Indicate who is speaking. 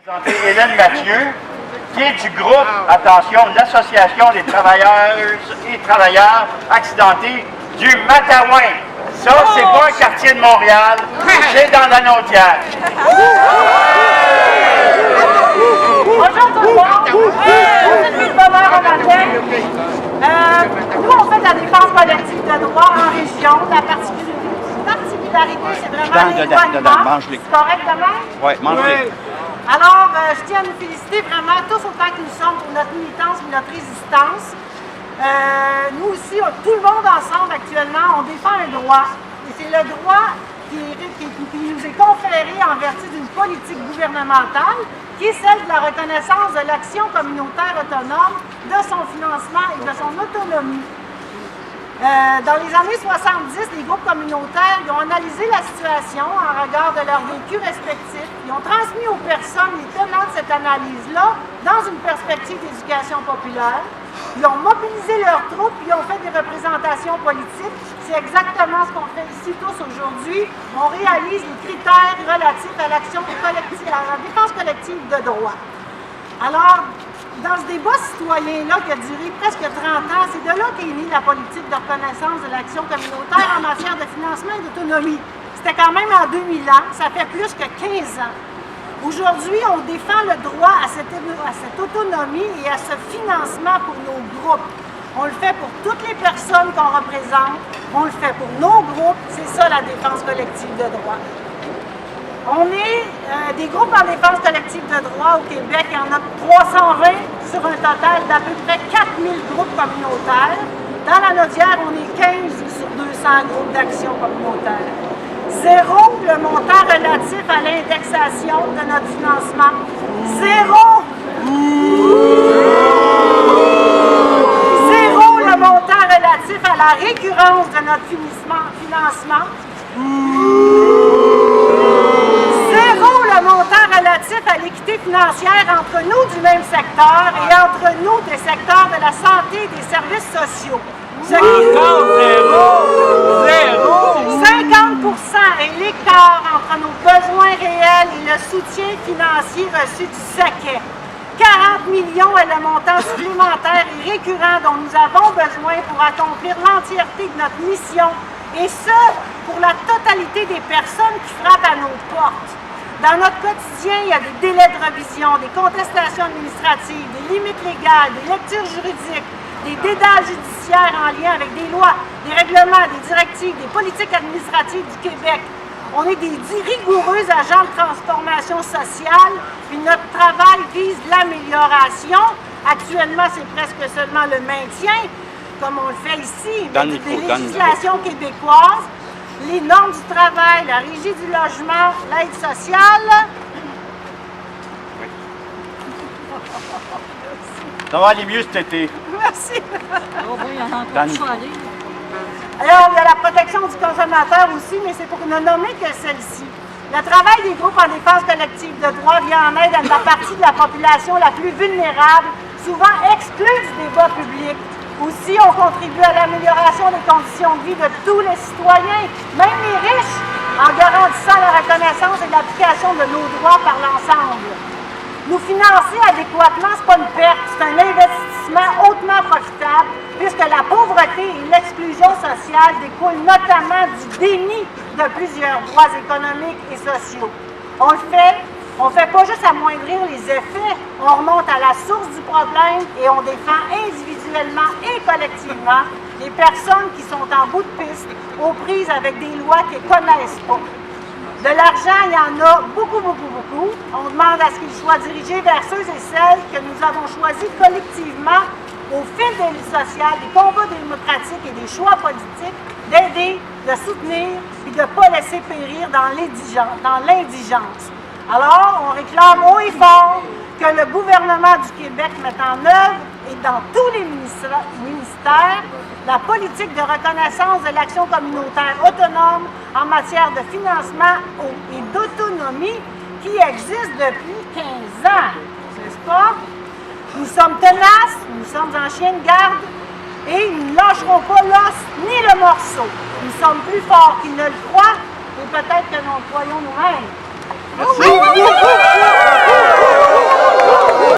Speaker 1: Présenter Hélène Mathieu, qui est du groupe, attention, l'Association des travailleuses et travailleurs accidentés du Matawan. Ça, c'est pas un quartier de Montréal, c'est dans la Naudière.
Speaker 2: Bonjour tout le monde, c'est le bonheur en matin. Nous, on fait de la défense collective de droit en région. La particularité, c'est vraiment l'éloignement. C'est correct demain?
Speaker 1: Oui, mange-les.
Speaker 2: Alors, je tiens à nous féliciter vraiment tous autant que nous sommes pour notre militance et notre résistance. Nous aussi, tout le monde ensemble actuellement, on défend un droit. Et c'est le droit qui nous est conféré en vertu d'une politique gouvernementale qui est celle de la reconnaissance de l'action communautaire autonome, de son financement et de son autonomie. Dans les années 70, les groupes communautaires ont analysé la situation en regard de leur vécu respectif. Ils ont transmis aux personnes les tenants de cette analyse-là dans une perspective d'éducation populaire. Ils ont mobilisé leurs troupes, ils ont fait des représentations politiques. C'est exactement ce qu'on fait ici tous aujourd'hui. On réalise les critères relatifs à l'action collective, à la défense collective de droit. Alors, dans ce débat citoyen-là qui a duré presque 30 ans, c'est de là qu'est née la politique de reconnaissance de l'action communautaire en matière de financement et d'autonomie. C'était quand même en 2000 ans, ça fait plus que 15 ans. Aujourd'hui, on défend le droit à cette autonomie et à ce financement pour nos groupes. On le fait pour toutes les personnes qu'on représente, on le fait pour nos groupes, c'est ça la défense collective de droit. On est des groupes en défense collective de droit au Québec. Il y en a 320 sur un total d'à peu près 4000 groupes communautaires. Dans la Naudière, on est 15 sur 200 groupes d'action communautaire. Zéro le montant relatif à l'indexation de notre financement. Zéro le montant relatif à la récurrence de notre financement. Le montant relatif à l'équité financière entre nous du même secteur et entre nous des secteurs de la santé et des services sociaux. Ce qui 50% est l'écart entre nos besoins réels et le soutien financier reçu du SACEQ. 40 millions est le montant supplémentaire et récurrent dont nous avons besoin pour accomplir l'entièreté de notre mission, et ce, pour la totalité des personnes qui frappent à nos portes. Dans notre quotidien, il y a des délais de revision, des contestations administratives, des limites légales, des lectures juridiques, des dédales judiciaires en lien avec des lois, des règlements, des directives, des politiques administratives du Québec. On est des rigoureux agents de transformation sociale, puis notre travail vise l'amélioration. Actuellement, c'est presque seulement le maintien, comme on le fait ici, mais des législations québécoises. Les normes du travail, la régie du logement, l'aide sociale.
Speaker 1: Ça va aller mieux cet été.
Speaker 2: Merci.
Speaker 1: Alors,
Speaker 2: il y a la protection du consommateur aussi, mais c'est pour ne nommer que celle-ci. Le travail des groupes en défense collective de droit vient en aide à la partie de la population la plus vulnérable, souvent exclue du débat public. Aussi, on contribue à l'amélioration des conditions de vie de tous les citoyens, même les riches, en garantissant la reconnaissance et l'application de nos droits par l'ensemble. Nous financer adéquatement, ce n'est pas une perte, c'est un investissement hautement profitable, puisque la pauvreté et l'exclusion sociale découlent notamment du déni de plusieurs droits économiques et sociaux. On ne fait pas juste amoindrir les effets, on remonte à la source du problème et on défend individuellement et collectivement les personnes qui sont en bout de piste, aux prises avec des lois qu'elles ne connaissent pas. De l'argent, il y en a beaucoup, beaucoup, beaucoup. On demande à ce qu'il soit dirigé vers ceux et celles que nous avons choisis collectivement au fil des luttes sociales, des combats démocratiques et des choix politiques, d'aider, de soutenir et de ne pas laisser périr dans l'indigence. Alors, on réclame haut et fort que le gouvernement du Québec mette en œuvre, et dans tous les ministères, la politique de reconnaissance de l'action communautaire autonome en matière de financement et d'autonomie qui existe depuis 15 ans, n'est-ce pas? Nous sommes tenaces, nous sommes en chien de garde et nous ne lâcherons pas l'os ni le morceau. Nous sommes plus forts qu'ils ne le croient et peut-être que nous le croyons nous-mêmes. Merci.